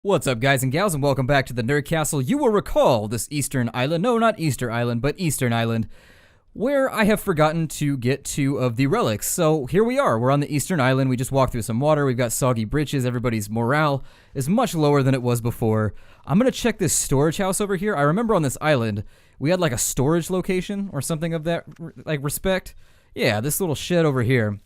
What's up, guys and gals, and welcome back to the Nerd Castle. You will recall this Eastern Island, no, not Easter Island, but Eastern Island, where I have forgotten to get 2 of the relics. So here we are, we're on the Eastern Island, we just walked through some water, we've got soggy britches, everybody's morale is much lower than it was before. I'm gonna check this storage house over here. I remember on this island, we had like a storage location or something of that, like, respect. Yeah, this little shed over here.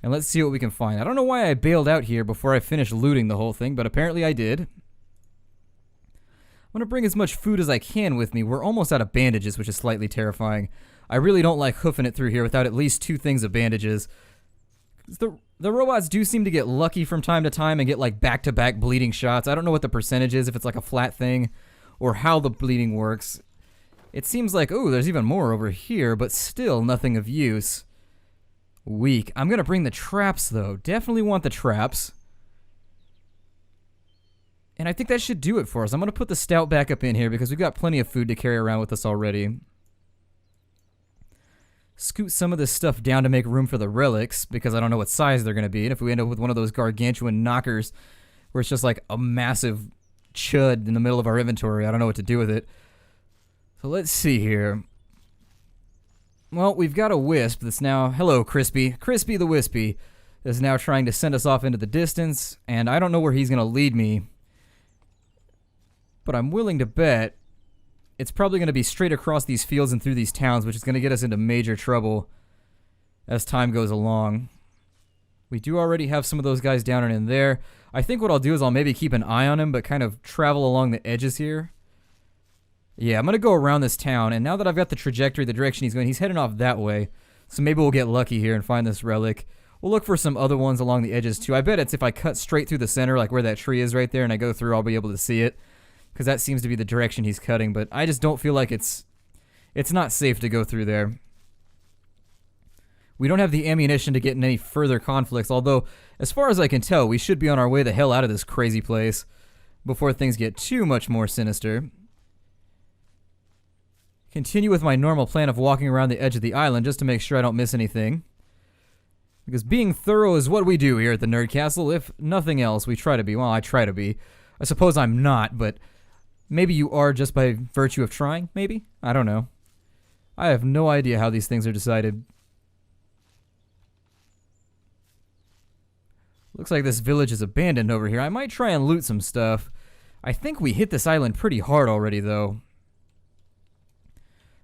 And let's see what we can find. I don't know why I bailed out here before I finished looting the whole thing, but apparently I did. I'm going to bring as much food as I can with me. We're almost out of bandages, which is slightly terrifying. I really don't like hoofing it through here without at least 2 things of bandages. The robots do seem to get lucky from time to time and get like back-to-back bleeding shots. I don't know what the percentage is, if it's like a flat thing, or how the bleeding works. It seems like, oh, there's even more over here, but still nothing of use. Weak. I'm going to bring the traps, though. Definitely want the traps. And I think that should do it for us. I'm going to put the stout back up in here because we've got plenty of food to carry around with us already. Scoot some of this stuff down to make room for the relics because I don't know what size they're going to be. And if we end up with one of those gargantuan knockers where it's just like a massive chud in the middle of our inventory, I don't know what to do with it. So let's see here. Well, we've got a wisp that's now... Hello, Crispy. Crispy the Wispy is now trying to send us off into the distance, and I don't know where he's going to lead me. But I'm willing to bet it's probably going to be straight across these fields and through these towns, which is going to get us into major trouble as time goes along. We do already have some of those guys down and in there. I think what I'll do is I'll maybe keep an eye on him, but kind of travel along the edges here. Yeah, I'm going to go around this town, and now that I've got the trajectory, the direction he's going, he's heading off that way. So maybe we'll get lucky here and find this relic. We'll look for some other ones along the edges too. I bet it's if I cut straight through the center, like where that tree is right there, and I go through, I'll be able to see it. Because that seems to be the direction he's cutting, but I just don't feel like it's not safe to go through there. We don't have the ammunition to get in any further conflicts, although, as far as I can tell, we should be on our way the hell out of this crazy place before things get too much more sinister. Continue with my normal plan of walking around the edge of the island just to make sure I don't miss anything. Because being thorough is what we do here at the Nerd Castle. If nothing else, we try to be. Well, I try to be. I suppose I'm not, but... maybe you are just by virtue of trying, maybe? I don't know. I have no idea how these things are decided. Looks like this village is abandoned over here. I might try and loot some stuff. I think we hit this island pretty hard already, though.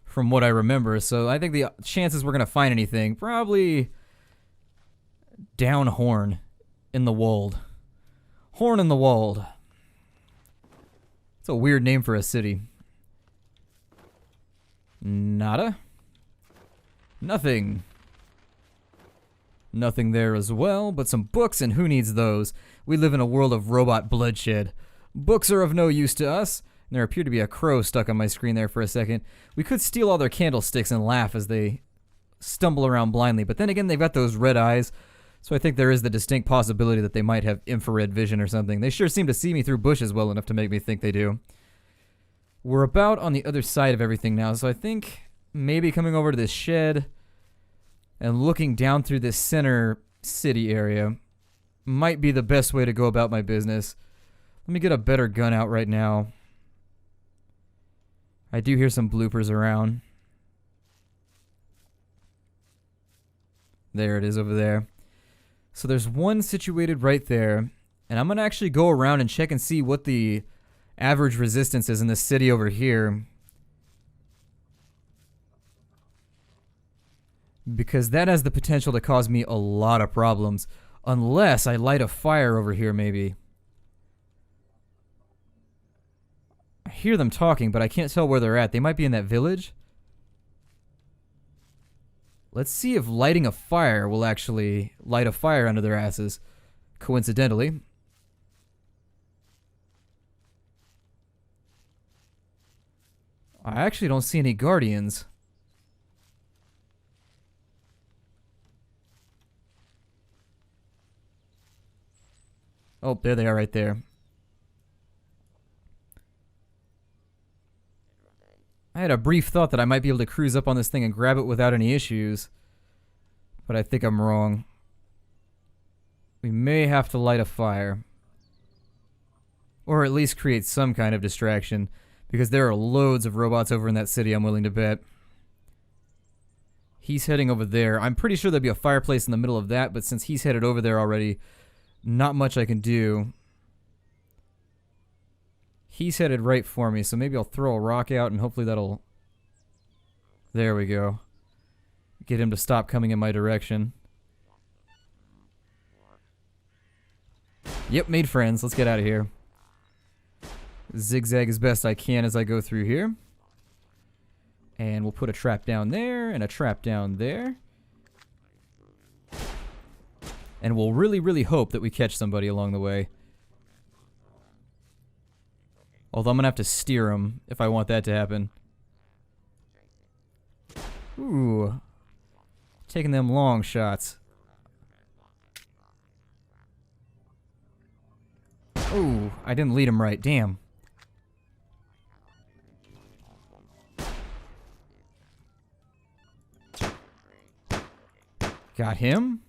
From what I remember. So I think the chances we're going to find anything, probably down Horn in the Wold. Horn in the Wold. It's a weird name for a city. Nada? Nothing. Nothing there as well, but some books, and who needs those? We live in a world of robot bloodshed. Books are of no use to us. And there appeared to be a crow stuck on my screen there for a second. We could steal all their candlesticks and laugh as they stumble around blindly, but then again, they've got those red eyes. So I think there is the distinct possibility that they might have infrared vision or something. They sure seem to see me through bushes well enough to make me think they do. We're about on the other side of everything now, so I think maybe coming over to this shed and looking down through this center city area might be the best way to go about my business. Let me get a better gun out right now. I do hear some bloopers around. There it is over there. So there's one situated right there, and I'm going to actually go around and check and see what the average resistance is in this city over here. Because that has the potential to cause me a lot of problems, unless I light a fire over here maybe. I hear them talking, but I can't tell where they're at. They might be in that village. Let's see if lighting a fire will actually light a fire under their asses, coincidentally. I actually don't see any guardians. Oh, there they are right there. I had a brief thought that I might be able to cruise up on this thing and grab it without any issues, but I think I'm wrong. We may have to light a fire. Or at least create some kind of distraction. Because there are loads of robots over in that city, I'm willing to bet. He's heading over there. I'm pretty sure there'll be a fireplace in the middle of that, but since he's headed over there already, not much I can do. He's headed right for me, so maybe I'll throw a rock out and hopefully that'll... There we go. Get him to stop coming in my direction. Yep, made friends. Let's get out of here. Zigzag as best I can as I go through here. And we'll put a trap down there and a trap down there. And we'll really, really hope that we catch somebody along the way. Although I'm going to have to steer them if I want that to happen. Ooh. Taking them long shots. Ooh, I didn't lead him right. Damn. Got him.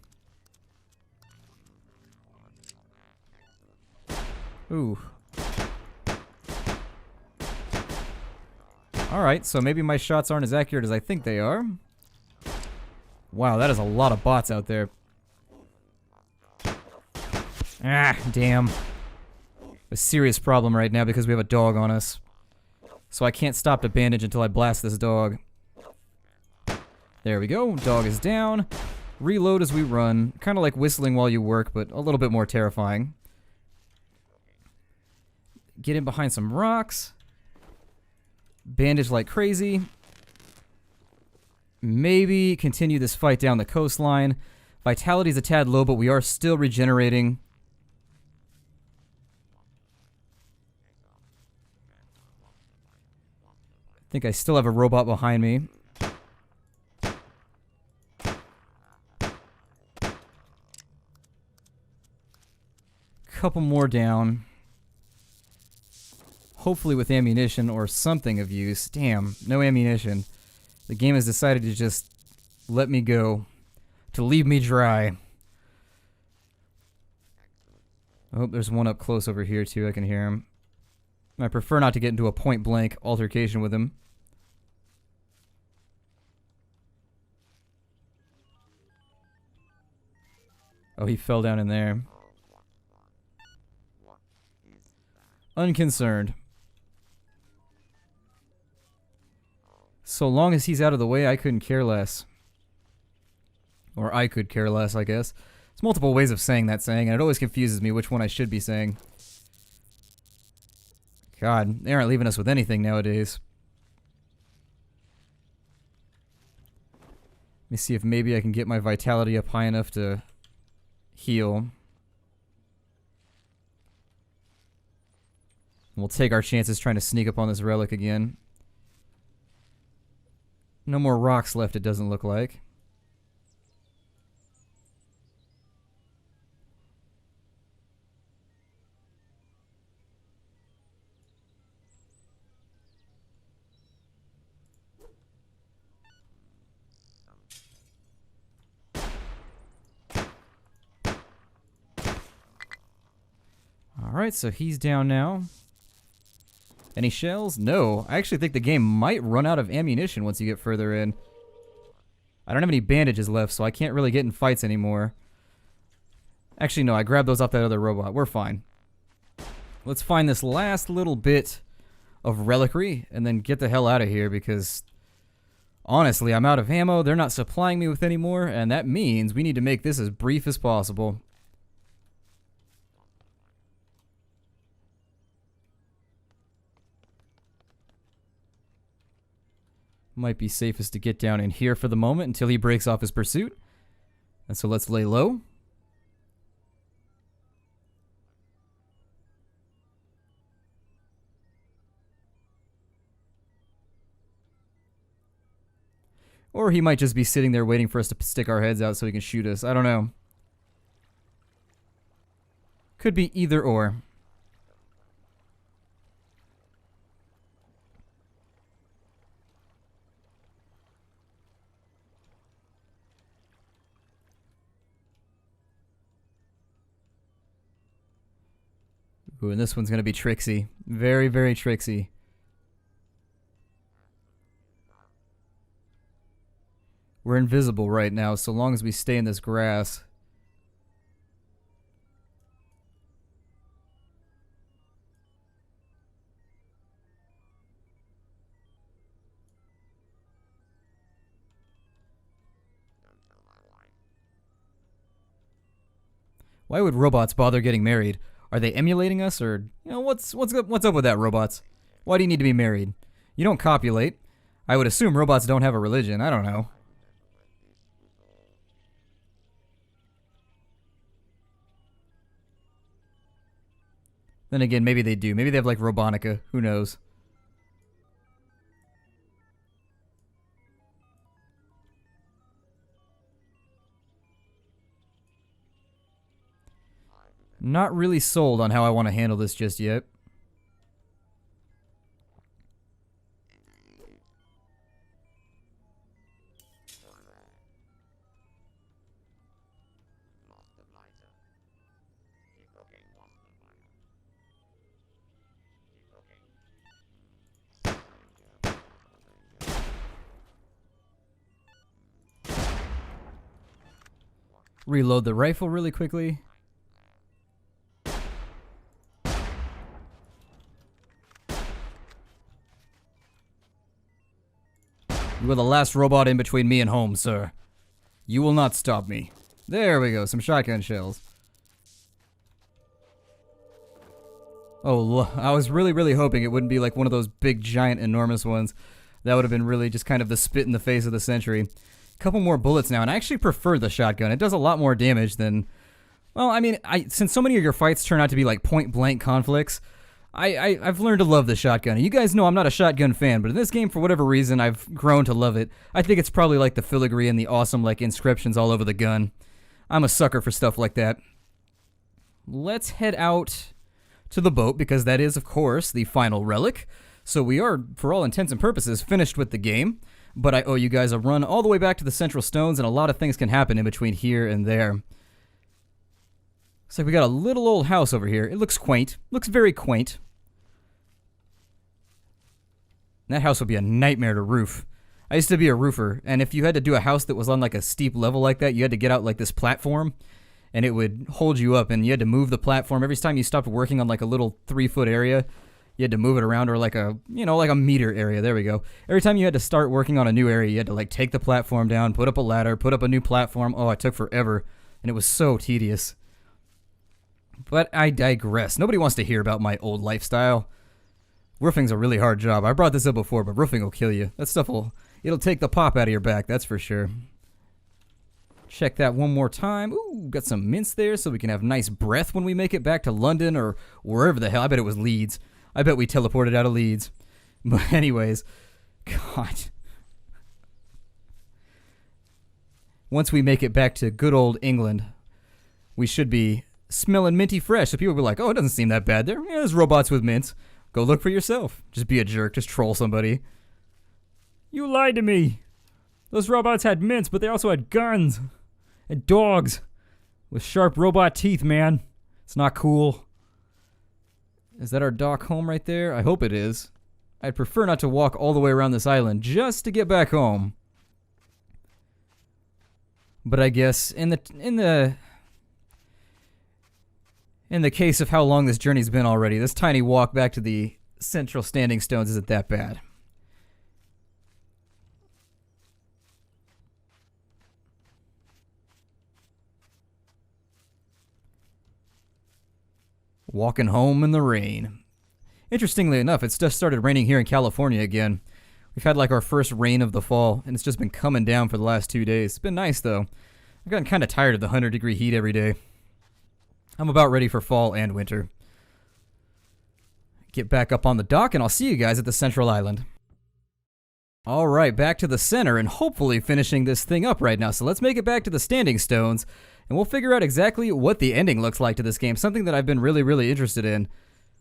Ooh. Alright, so maybe my shots aren't as accurate as I think they are. Wow, that is a lot of bots out there. Ah, damn. A serious problem right now because we have a dog on us. So I can't stop to bandage until I blast this dog. There we go. Dog is down. Reload as we run. Kind of like whistling while you work, but a little bit more terrifying. Get in behind some rocks. Bandage like crazy. Maybe continue this fight down the coastline. Vitality's a tad low, but we are still regenerating. I think I still have a robot behind me. Couple more down. Hopefully with ammunition or something of use. Damn, no ammunition. The game has decided to just let me go. To leave me dry. Oh, there's one up close over here too. I can hear him. I prefer not to get into a point-blank altercation with him. Oh, he fell down in there. Unconcerned. So long as he's out of the way, I couldn't care less. Or I could care less, I guess. There's multiple ways of saying that saying, and it always confuses me which one I should be saying. God, they aren't leaving us with anything nowadays. Let me see if maybe I can get my vitality up high enough to heal. We'll take our chances trying to sneak up on this relic again. No more rocks left, it doesn't look like. Alright, so he's down now. Any shells? No. I actually think the game might run out of ammunition once you get further in. I don't have any bandages left, so I can't really get in fights anymore. Actually, no, I grabbed those off that other robot. We're fine. Let's find this last little bit of reliquary and then get the hell out of here because, honestly, I'm out of ammo. They're not supplying me with any more, and that means we need to make this as brief as possible. Might be safest to get down in here for the moment until he breaks off his pursuit. And so let's lay low. Or he might just be sitting there waiting for us to stick our heads out so he can shoot us. I don't know. Could be either or. Ooh, and this one's going to be tricksy. Very, very tricksy. We're invisible right now, so long as we stay in this grass. Why would robots bother getting married? Are they emulating us, or what's up with that, robots? Why do you need to be married? You don't copulate. I would assume robots don't have a religion. I don't know. Then again, maybe they do. Maybe they have like Robonica. Who knows? Not really sold on how I want to handle this just yet. Reload the rifle really quickly. You are the last robot in between me and home, sir. You will not stop me. There we go, some shotgun shells. Oh, I was really hoping it wouldn't be like one of those big, giant, enormous ones. That would have been really just kind of the spit in the face of the century. Couple more bullets now, and I actually prefer the shotgun. It does a lot more damage than... Well, I mean, since so many of your fights turn out to be like point-blank conflicts, I've learned to love the shotgun. You guys know I'm not a shotgun fan, but in this game, for whatever reason, I've grown to love it. I think it's probably like the filigree and the awesome like inscriptions all over the gun. I'm a sucker for stuff like that. Let's head out to the boat, because that is, of course, the final relic. So we are, for all intents and purposes, finished with the game. But I owe you guys a run all the way back to the Central Stones, and a lot of things can happen in between here and there. Looks like we got a little old house over here. It looks quaint. Looks very quaint. That house would be a nightmare to roof. I used to be a roofer, and if you had to do a house that was on like a steep level like that, you had to get out like this platform, and it would hold you up, and you had to move the platform. Every time you stopped working on like a little 3-foot area, you had to move it around, or like a, like a meter area. There we go. Every time you had to start working on a new area, you had to like take the platform down, put up a ladder, put up a new platform. Oh, it took forever, and it was so tedious. But I digress. Nobody wants to hear about my old lifestyle. Roofing's a really hard job. I brought this up before, but roofing will kill you. That stuff it'll take the pop out of your back, that's for sure. Check that one more time. Ooh, got some mints there so we can have nice breath when we make it back to London or wherever the hell. I bet it was Leeds. I bet we teleported out of Leeds. But anyways, God. Once we make it back to good old England, we should be smelling minty fresh. So people will be like, oh, it doesn't seem that bad there. Yeah, there's robots with mints. Go look for yourself. Just be a jerk. Just troll somebody. You lied to me. Those robots had mints, but they also had guns. And dogs. With sharp robot teeth, man. It's not cool. Is that our dock home right there? I hope it is. I'd prefer not to walk all the way around this island just to get back home. But I guess in the case of how long this journey's been already, this tiny walk back to the central standing stones isn't that bad. Walking home in the rain. Interestingly enough, it's just started raining here in California again. We've had like our first rain of the fall, and it's just been coming down for the last 2 days. It's been nice though. I've gotten kind of tired of the 100-degree heat every day. I'm about ready for fall and winter. Get back up on the dock, and I'll see you guys at the central island. Alright, back to the center, and hopefully finishing this thing up right now. So let's make it back to the standing stones, and we'll figure out exactly what the ending looks like to this game. Something that I've been really interested in.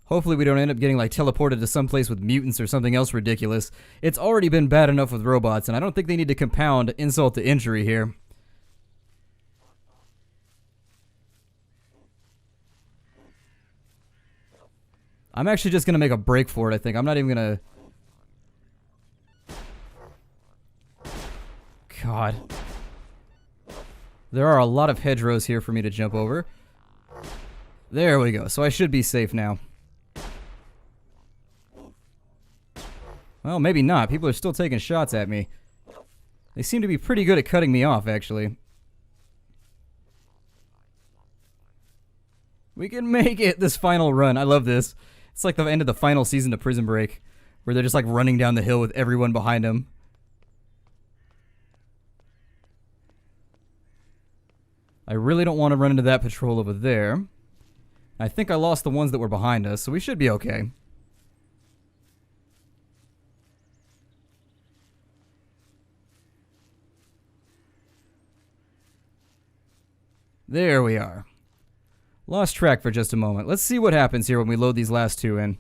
Hopefully we don't end up getting like teleported to someplace with mutants or something else ridiculous. It's already been bad enough with robots, and I don't think they need to compound insult to injury here. I'm actually just going to make a break for it, I think. I'm not even going to... God. There are a lot of hedgerows here for me to jump over. There we go. So I should be safe now. Well, maybe not. People are still taking shots at me. They seem to be pretty good at cutting me off, actually. We can make it this final run. I love this. It's like the end of the final season of Prison Break, where they're just like running down the hill with everyone behind them. I really don't want to run into that patrol over there. I think I lost the ones that were behind us, so we should be okay. There we are. Lost track for just a moment. Let's see what happens here when we load these last two in.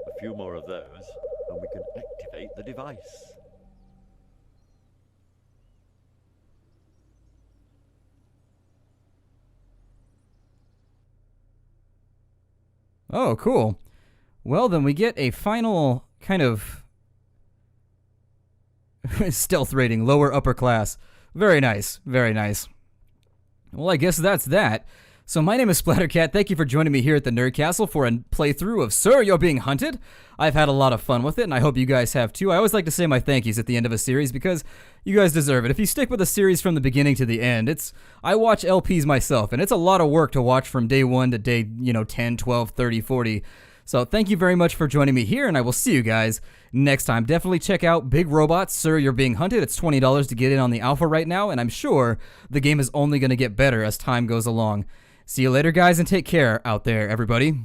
A few more of those, and we can activate the device. Oh, cool. Well, then we get a final kind of stealth rating, lower upper class. Very nice, very nice. Well, I guess that's that. So my name is Splattercat. Thank you for joining me here at the Nerd Castle for a playthrough of Sir, You're Being Hunted. I've had a lot of fun with it, and I hope you guys have too. I always like to say my thank yous at the end of a series because you guys deserve it. If you stick with a series from the beginning to the end, I watch LPs myself, and it's a lot of work to watch from day 1 to day, 10, 12, 30, 40. So thank you very much for joining me here, and I will see you guys next time. Definitely check out Big Robots, Sir, You're Being Hunted. It's $20 to get in on the alpha right now, and I'm sure the game is only going to get better as time goes along. See you later, guys, and take care out there, everybody.